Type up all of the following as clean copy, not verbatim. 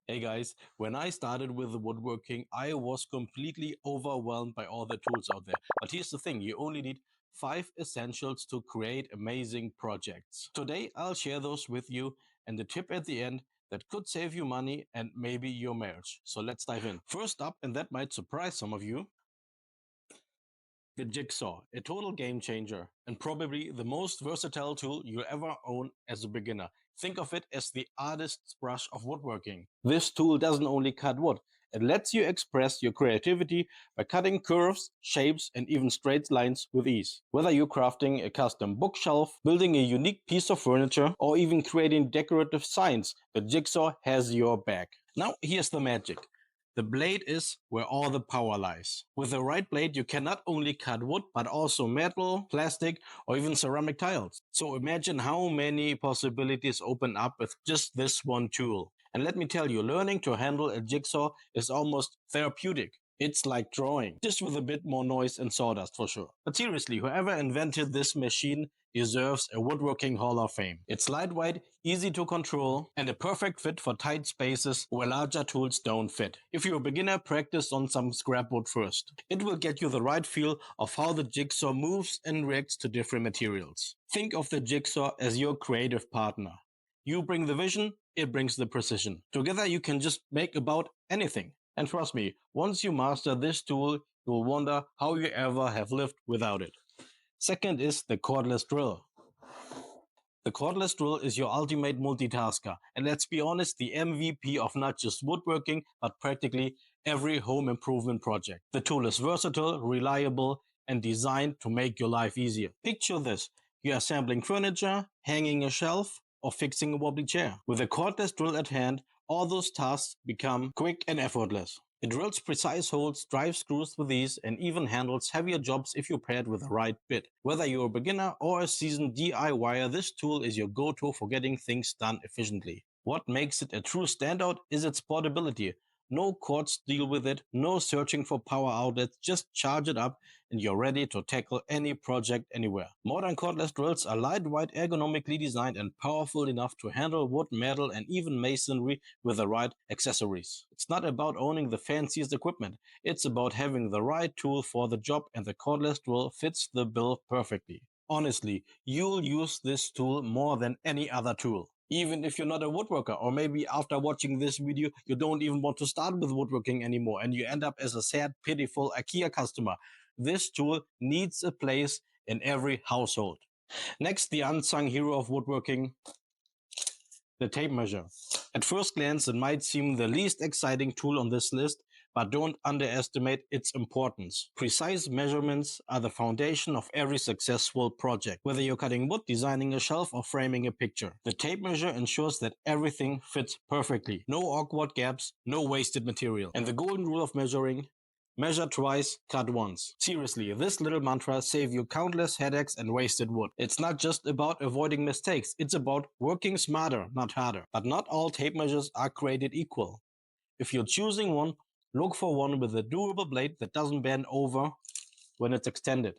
Hey guys, when I started with the woodworking, I was completely overwhelmed by all the tools out there. But here's the thing, you only need 5 essentials to create amazing projects. Today, I'll share those with you and the tip at the end that could save you money and maybe your marriage. So let's dive in. First up, and that might surprise some of you, the Jigsaw, a total game changer and probably the most versatile tool you'll ever own as a beginner. Think of it as the artist's brush of woodworking. This tool doesn't only cut wood, it lets you express your creativity by cutting curves, shapes, and even straight lines with ease. Whether you're crafting a custom bookshelf, building a unique piece of furniture, or even creating decorative signs, the Jigsaw has your back. Now, here's the magic. The blade is where all the power lies. With the right blade, you can not only cut wood, but also metal, plastic, or even ceramic tiles. So imagine how many possibilities open up with just this one tool. And let me tell you, learning to handle a jigsaw is almost therapeutic. It's like drawing, just with a bit more noise and sawdust for sure. But seriously, whoever invented this machine deserves a woodworking hall of fame. It's lightweight, easy to control, and a perfect fit for tight spaces where larger tools don't fit. If you're a beginner, practice on some scrap wood first. It will get you the right feel of how the jigsaw moves and reacts to different materials. Think of the jigsaw as your creative partner. You bring the vision, it brings the precision. Together you can just make about anything. And trust me, once you master this tool, you'll wonder how you ever have lived without it. Second is the cordless drill. The cordless drill is your ultimate multitasker, and let's be honest, the MVP of not just woodworking, but practically every home improvement project. The tool is versatile, reliable, and designed to make your life easier. Picture this. You're assembling furniture, hanging a shelf, or fixing a wobbly chair. With a cordless drill at hand, all those tasks become quick and effortless. It drills precise holes, drives screws with ease, and even handles heavier jobs if you pair it with the right bit. Whether you're a beginner or a seasoned DIYer, this tool is your go-to for getting things done efficiently. What makes it a true standout is its portability. No cords deal with it, no searching for power outlets, just charge it up and you're ready to tackle any project anywhere. Modern cordless drills are lightweight, ergonomically designed, and powerful enough to handle wood, metal, and even masonry with the right accessories. It's not about owning the fanciest equipment, it's about having the right tool for the job, and the cordless drill fits the bill perfectly. Honestly, you'll use this tool more than any other tool. Even if you're not a woodworker, or maybe after watching this video, you don't even want to start with woodworking anymore and you end up as a sad, pitiful IKEA customer. This tool needs a place in every household. Next, the unsung hero of woodworking, the tape measure. At first glance, it might seem the least exciting tool on this list, but don't underestimate its importance. Precise measurements are the foundation of every successful project, whether you're cutting wood, designing a shelf, or framing a picture. The tape measure ensures that everything fits perfectly. No awkward gaps, no wasted material. And the golden rule of measuring: measure twice, cut once. Seriously, this little mantra saves you countless headaches and wasted wood. It's not just about avoiding mistakes, it's about working smarter, not harder. But not all tape measures are created equal. If you're choosing one, look for one with a durable blade that doesn't bend over when it's extended,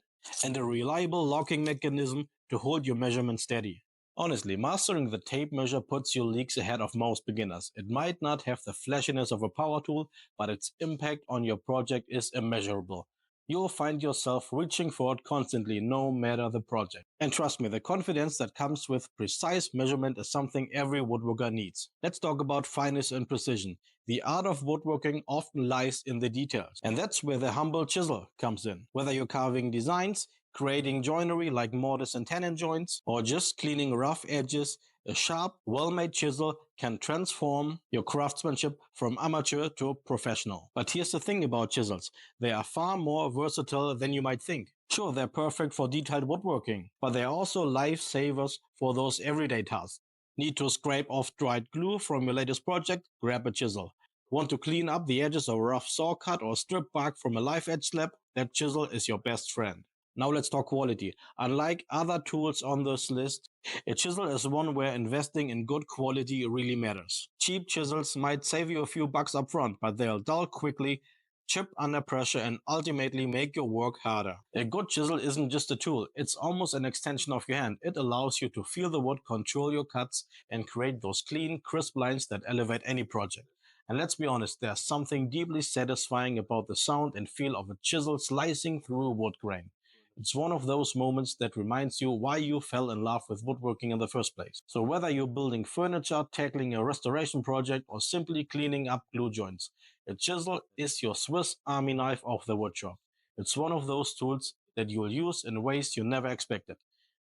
and a reliable locking mechanism to hold your measurement steady. Honestly, mastering the tape measure puts you leagues ahead of most beginners. It might not have the flashiness of a power tool, but its impact on your project is immeasurable. You'll find yourself reaching for it constantly, no matter the project. And trust me, the confidence that comes with precise measurement is something every woodworker needs. Let's talk about fineness and precision. The art of woodworking often lies in the details, and that's where the humble chisel comes in. Whether you're carving designs, creating joinery like mortise and tenon joints, or just cleaning rough edges, a sharp, well-made chisel can transform your craftsmanship from amateur to professional. But here's the thing about chisels. They are far more versatile than you might think. Sure, they're perfect for detailed woodworking, but they're also lifesavers for those everyday tasks. Need to scrape off dried glue from your latest project? Grab a chisel. Want to clean up the edges of a rough saw cut or strip bark from a live edge slab? That chisel is your best friend. Now let's talk quality. Unlike other tools on this list, a chisel is one where investing in good quality really matters. Cheap chisels might save you a few bucks up front, but they'll dull quickly, chip under pressure, and ultimately make your work harder. A good chisel isn't just a tool, it's almost an extension of your hand. It allows you to feel the wood, control your cuts, and create those clean, crisp lines that elevate any project. And let's be honest, there's something deeply satisfying about the sound and feel of a chisel slicing through a wood grain. It's one of those moments that reminds you why you fell in love with woodworking in the first place. So whether you're building furniture, tackling a restoration project, or simply cleaning up glue joints, a chisel is your Swiss Army knife of the woodshop. It's one of those tools that you'll use in ways you never expected,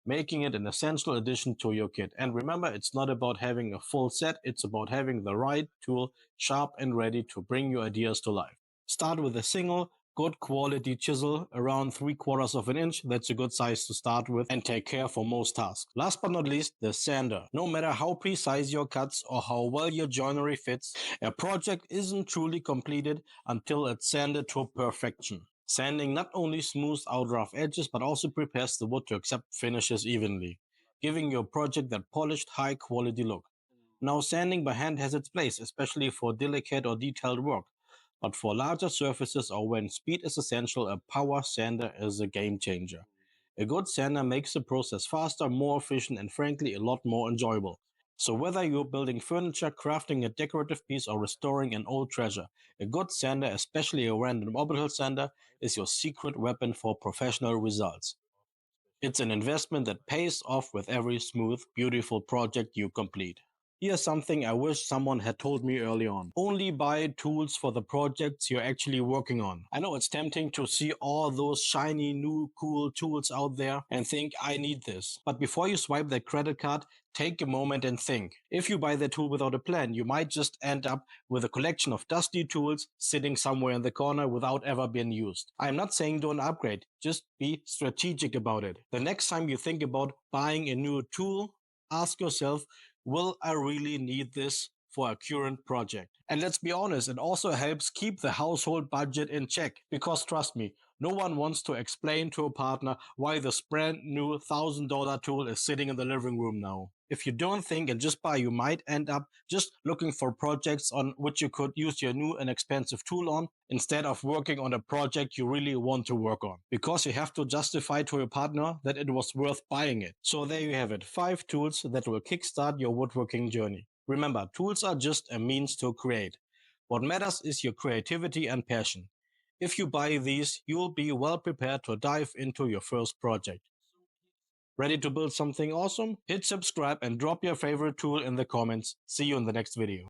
making it an essential addition to your kit. And remember, it's not about having a full set, it's about having the right tool sharp and ready to bring your ideas to life. Start with a single, good quality chisel around 3/4 of an inch. That's a good size to start with and take care for most tasks. Last but not least, the sander. No matter how precise your cuts or how well your joinery fits, a project isn't truly completed until it's sanded to perfection. Sanding not only smooths out rough edges but also prepares the wood to accept finishes evenly, giving your project that polished, high quality look. Now, sanding by hand has its place, especially for delicate or detailed work. But for larger surfaces or when speed is essential, a power sander is a game changer. A good sander makes the process faster, more efficient, and frankly, a lot more enjoyable. So, whether you're building furniture, crafting a decorative piece, or restoring an old treasure, a good sander, especially a random orbital sander, is your secret weapon for professional results. It's an investment that pays off with every smooth, beautiful project you complete. Here's something I wish someone had told me early on. Only buy tools for the projects you're actually working on. I know it's tempting to see all those shiny, new, cool tools out there and think, I need this. But before you swipe that credit card, take a moment and think. If you buy the tool without a plan, you might just end up with a collection of dusty tools sitting somewhere in the corner without ever being used. I'm not saying don't upgrade, just be strategic about it. The next time you think about buying a new tool, ask yourself, will I really need this for a current project? And let's be honest, it also helps keep the household budget in check. Because trust me, no one wants to explain to a partner why this brand new $1,000 tool is sitting in the living room now. If you don't think and just buy, you might end up just looking for projects on which you could use your new and expensive tool on instead of working on a project you really want to work on. Because you have to justify to your partner that it was worth buying it. So there you have it, 5 tools that will kickstart your woodworking journey. Remember, tools are just a means to create. What matters is your creativity and passion. If you buy these, you'll be well prepared to dive into your first project. Ready to build something awesome? Hit subscribe and drop your favorite tool in the comments. See you in the next video.